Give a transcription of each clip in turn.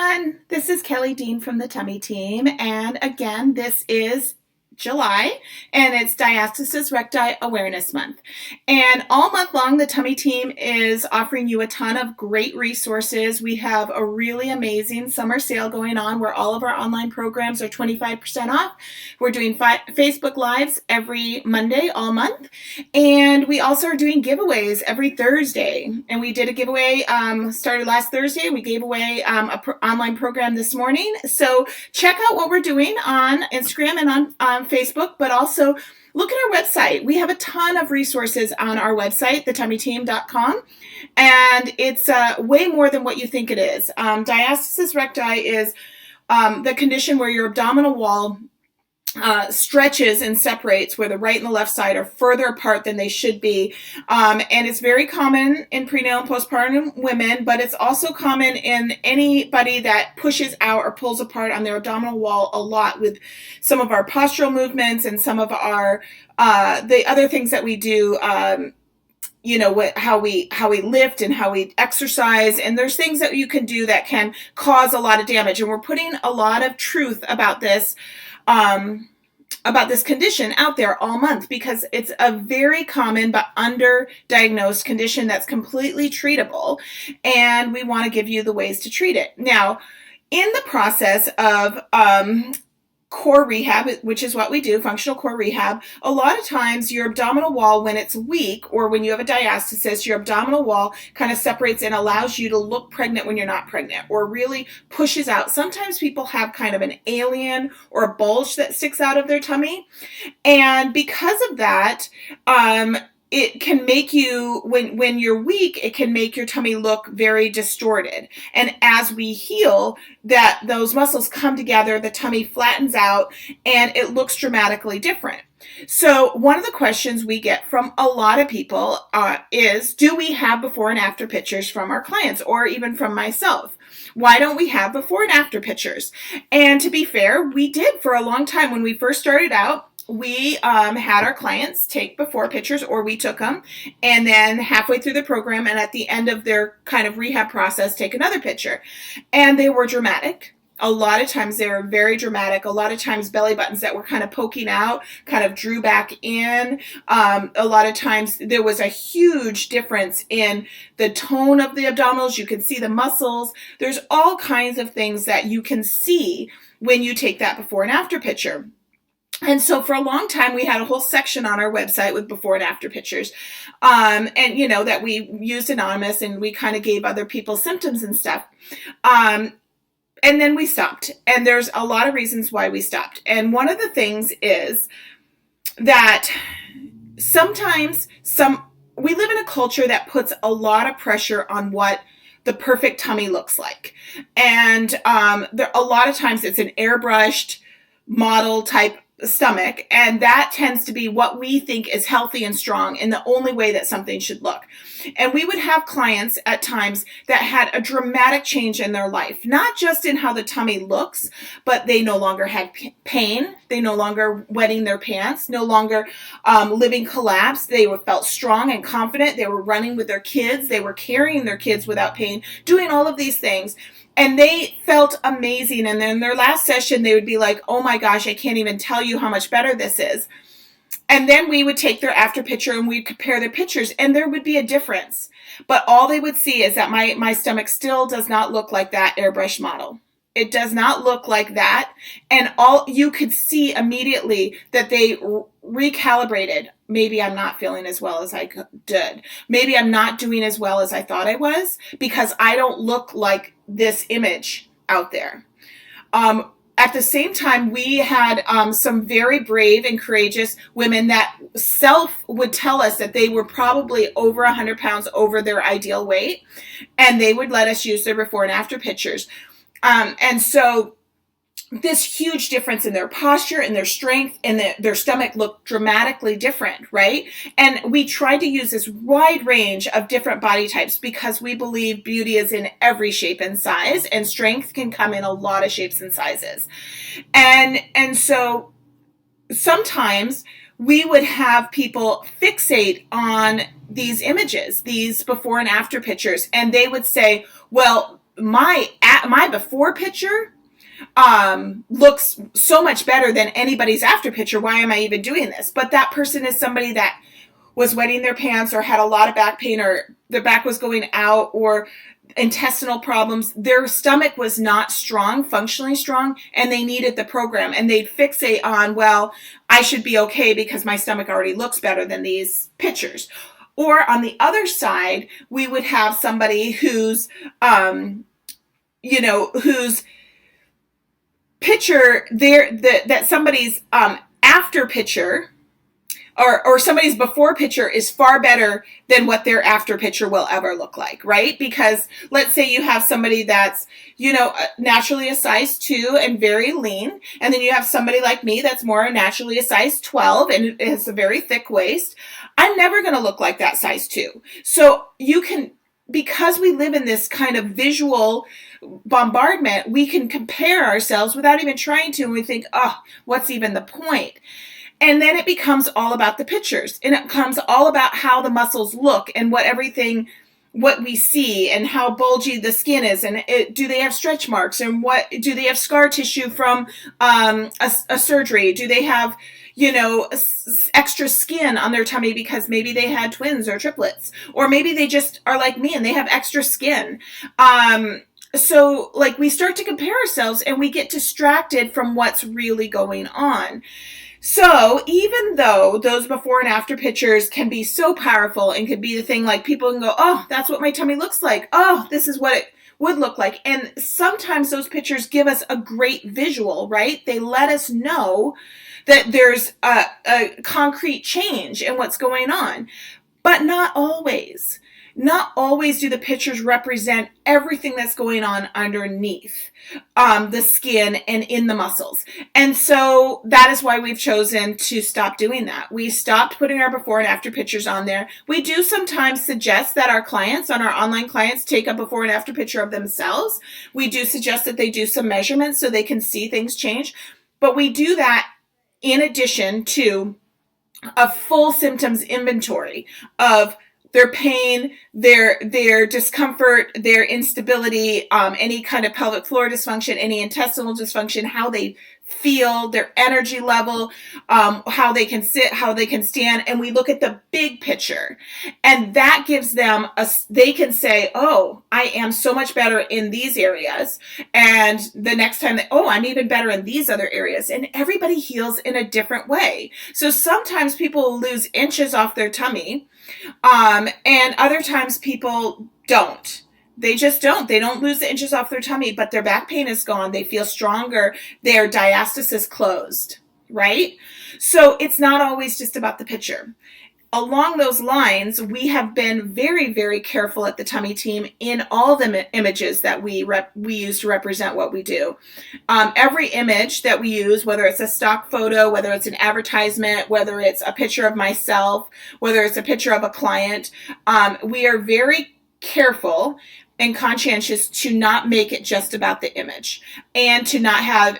everyone. This is Kelly Dean from the Tummy Team. And again, this is July, and it's Diastasis Recti Awareness Month. And all month long, the Tummy Team is offering you a ton of great resources. We have a really amazing summer sale going on where all of our online programs are 25% off. We're doing Facebook Lives every Monday all month. And we also are doing giveaways every Thursday. And we did a giveaway, started last Thursday. We gave away an online program this morning. So check out what we're doing on Instagram and on Facebook, but also look at our website. We have a ton of resources on our website, thetummyteam.com, and it's way more than what you think it is. Diastasis recti is the condition where your abdominal wall stretches and separates, where the right and the left side are further apart than they should be. And it's very common in prenatal and postpartum women, but it's also common in anybody that pushes out or pulls apart on their abdominal wall a lot with some of our postural movements and some of our the other things that we do. How we lift and how we exercise, and there's things that you can do that can cause a lot of damage. And we're putting a lot of truth about this condition out there all month, because it's a very common but underdiagnosed condition that's completely treatable, and we want to give you the ways to treat it. Now, in the process of core rehab, which is what we do, functional core rehab, a lot of times your abdominal wall, when it's weak or when you have a diastasis, your abdominal wall kind of separates and allows you to look pregnant when you're not pregnant, or really pushes out. Sometimes people have kind of an alien or a bulge that sticks out of their tummy. And because of that, it can make you, when you're weak, it can make your tummy look very distorted. And as we heal, those muscles come together, the tummy flattens out, and it looks dramatically different. So one of the questions we get from a lot of people is, do we have before and after pictures from our clients, or even from myself? Why don't we have before and after pictures? And to be fair, we did for a long time. When we first started out, we had our clients take before pictures, or we took them, and then halfway through the program and at the end of their kind of rehab process, take another picture. And they were dramatic. A lot of times they were very dramatic. A lot of times belly buttons that were kind of poking out kind of drew back in. A lot of times there was a huge difference in the tone of the abdominals. You can see the muscles. There's all kinds of things that you can see when you take that before and after picture. And so for a long time, we had a whole section on our website with before and after pictures, and that we used anonymous, and we kind of gave other people symptoms and stuff. And then we stopped, and there's a lot of reasons why we stopped. And one of the things is that sometimes we live in a culture that puts a lot of pressure on what the perfect tummy looks like. And a lot of times it's an airbrushed model type stomach, and that tends to be what we think is healthy and strong and the only way that something should look. And we would have clients at times that had a dramatic change in their life, not just in how the tummy looks, but they no longer had pain, they no longer wetting their pants, no longer living collapsed. They felt strong and confident. They were running with their kids, they were carrying their kids without pain, doing all of these things. And they felt amazing. And then their last session, they would be like, oh my gosh, I can't even tell you how much better this is. And then we would take their after picture and we'd compare their pictures, and there would be a difference. But all they would see is that my stomach still does not look like that airbrush model. It does not look like that. And all you could see immediately that they recalibrated. Maybe I'm not feeling as well as I did. Maybe I'm not doing as well as I thought I was, because I don't look like this image out there. At the same time, we had some very brave and courageous women that would tell us that they were probably over 100 pounds over their ideal weight, and they would let us use their before and after pictures. And so this huge difference in their posture and their strength, and their stomach looked dramatically different, right? And we tried to use this wide range of different body types, because we believe beauty is in every shape and size, and strength can come in a lot of shapes and sizes. And so sometimes we would have people fixate on these images, these before and after pictures, and they would say, well, my my before picture looks so much better than anybody's after picture. Why am I even doing this? But that person is somebody that was wetting their pants or had a lot of back pain or their back was going out or intestinal problems. Their stomach was not strong, functionally strong, and they needed the program. And they'd fixate on, well, I should be okay because my stomach already looks better than these pictures. Or on the other side, we would have somebody whose, whose picture there, that somebody's after picture or somebody's before picture is far better than what their after picture will ever look like, right? Because let's say you have somebody that's, naturally a size 2 and very lean, and then you have somebody like me that's more naturally a size 12 and has a very thick waist. I'm never going to look like that size 2. So you can, because we live in this kind of visual bombardment, we can compare ourselves without even trying to, and we think, oh, what's even the point? And then it becomes all about the pictures, and it becomes all about how the muscles look and what we see and how bulgy the skin is, and do they have stretch marks, and what do they have scar tissue from a surgery? Do they have extra skin on their tummy because maybe they had twins or triplets, or maybe they just are like me and they have extra skin. So like we start to compare ourselves and we get distracted from what's really going on. So even though those before and after pictures can be so powerful and could be the thing, like people can go, oh, that's what my tummy looks like. Oh, this is what it would look like. And sometimes those pictures give us a great visual, right? They let us know that there's a concrete change in what's going on, but not always. Not always do the pictures represent everything that's going on underneath the skin and in the muscles. And so that is why we've chosen to stop doing that. We stopped putting our before and after pictures on there. We do sometimes suggest that our online clients, take a before and after picture of themselves. We do suggest that they do some measurements so they can see things change. But we do that in addition to a full symptoms inventory of their pain, their discomfort, their instability, any kind of pelvic floor dysfunction, any intestinal dysfunction, how they feel, their energy level, how they can sit, how they can stand. And we look at the big picture, and that gives them they can say, oh, I am so much better in these areas. And the next time I'm even better in these other areas. And everybody heals in a different way. So sometimes people lose inches off their tummy. And other times people don't. They just don't. They don't lose the inches off their tummy, but their back pain is gone. They feel stronger. Their diastasis closed, right? So it's not always just about the picture. Along those lines, we have been very, very careful at the Tummy Team in all the images that we use to represent what we do. Every image that we use, whether it's a stock photo, whether it's an advertisement, whether it's a picture of myself, whether it's a picture of a client, we are very careful and conscientious to not make it just about the image and to not have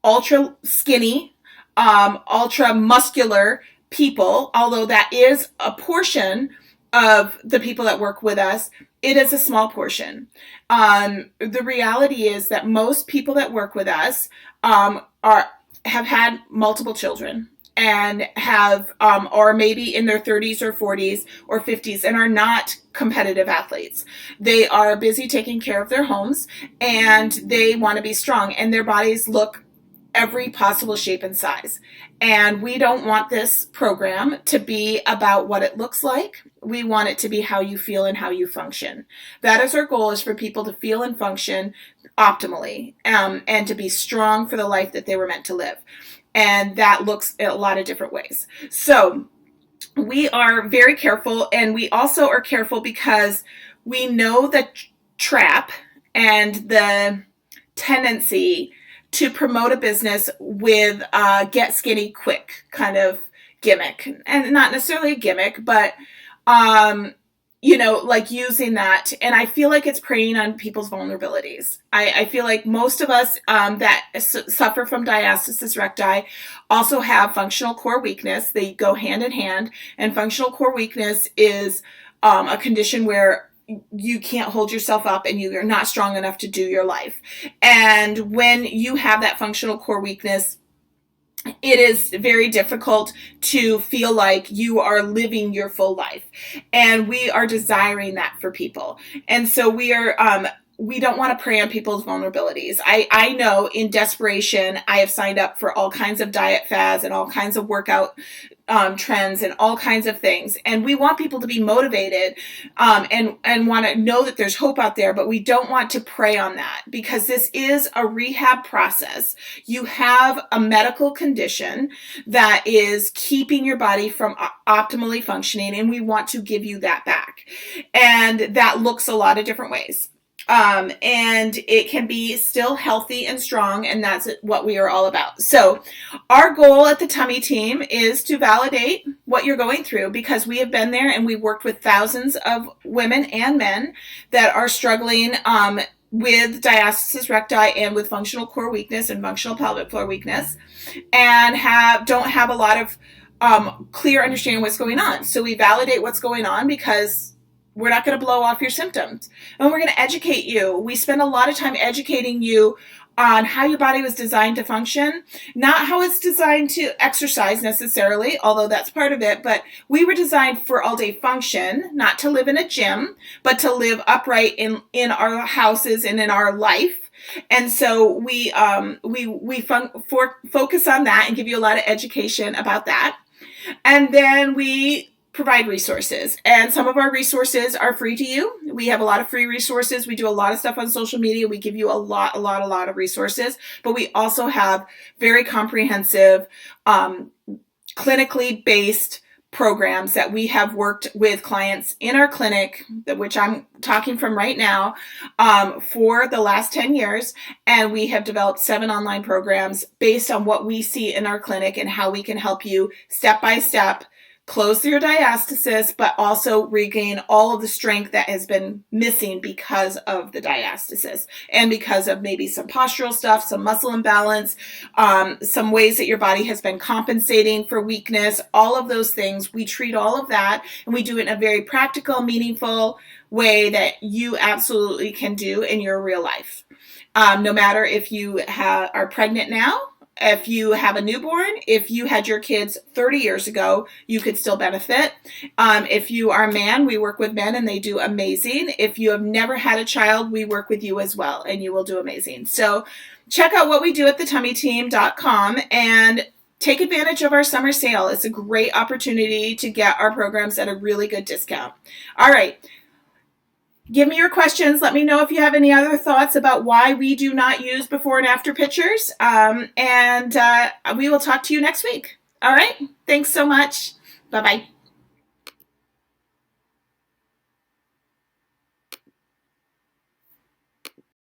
ultra skinny, ultra muscular people, although that is a portion of the people that work with us. It is a small portion. The reality is that most people that work with us have had multiple children and have or maybe in their 30s or 40s or 50s and are not competitive athletes. They are busy taking care of their homes and they want to be strong, and their bodies look every possible shape and size. And we don't want this program to be about what it looks like. We want it to be how you feel and how you function. That is our goal, is for people to feel and function optimally, and to be strong for the life that they were meant to live. And that looks a lot of different ways. So we are very careful, and we also are careful because we know the trap and the tendency to promote a business with get skinny quick kind of gimmick. And not necessarily a gimmick, but like using that. And I feel like it's preying on people's vulnerabilities. I feel like most of us that suffer from diastasis recti also have functional core weakness. They go hand in hand. And functional core weakness is a condition where you can't hold yourself up and you're not strong enough to do your life. And when you have that functional core weakness, it is very difficult to feel like you are living your full life. And we are desiring that for people. And so we don't want to prey on people's vulnerabilities. I know in desperation, I have signed up for all kinds of diet fads and all kinds of workout trends and all kinds of things. And we want people to be motivated and want to know that there's hope out there, but we don't want to prey on that because this is a rehab process. You have a medical condition that is keeping your body from optimally functioning, and we want to give you that back. And that looks a lot of different ways. And it can be still healthy and strong, and that's what we are all about. So our goal at the Tummy Team is to validate what you're going through, because we have been there and we've worked with thousands of women and men that are struggling with diastasis recti and with functional core weakness and functional pelvic floor weakness, and don't have a lot of clear understanding what's going on. So we validate what's going on because we're not going to blow off your symptoms, and we're going to educate you. We spend a lot of time educating you on how your body was designed to function, not how it's designed to exercise necessarily, although that's part of it, but we were designed for all-day function, not to live in a gym, but to live upright in our houses and in our life. And so we focus on that and give you a lot of education about that. And then we provide resources, and some of our resources are free to you. We have a lot of free resources. We do a lot of stuff on social media. We give you a lot of resources, but we also have very comprehensive, clinically based programs that we have worked with clients in our clinic, which I'm talking from right now, for the last 10 years. And we have developed 7 online programs based on what we see in our clinic and how we can help you step by step close your diastasis, but also regain all of the strength that has been missing because of the diastasis and because of maybe some postural stuff, some muscle imbalance, some ways that your body has been compensating for weakness, all of those things. We treat all of that, and we do it in a very practical, meaningful way that you absolutely can do in your real life. No matter if you are pregnant now, if you have a newborn, if you had your kids 30 years ago, you could still benefit. If you are a man, we work with men and they do amazing. If you have never had a child, we work with you as well and you will do amazing. So check out what we do at thetummyteam.com and take advantage of our summer sale. It's a great opportunity to get our programs at a really good discount. All right. Give me your questions. Let me know if you have any other thoughts about why we do not use before and after pictures. And we will talk to you next week. All right. Thanks so much. Bye-bye.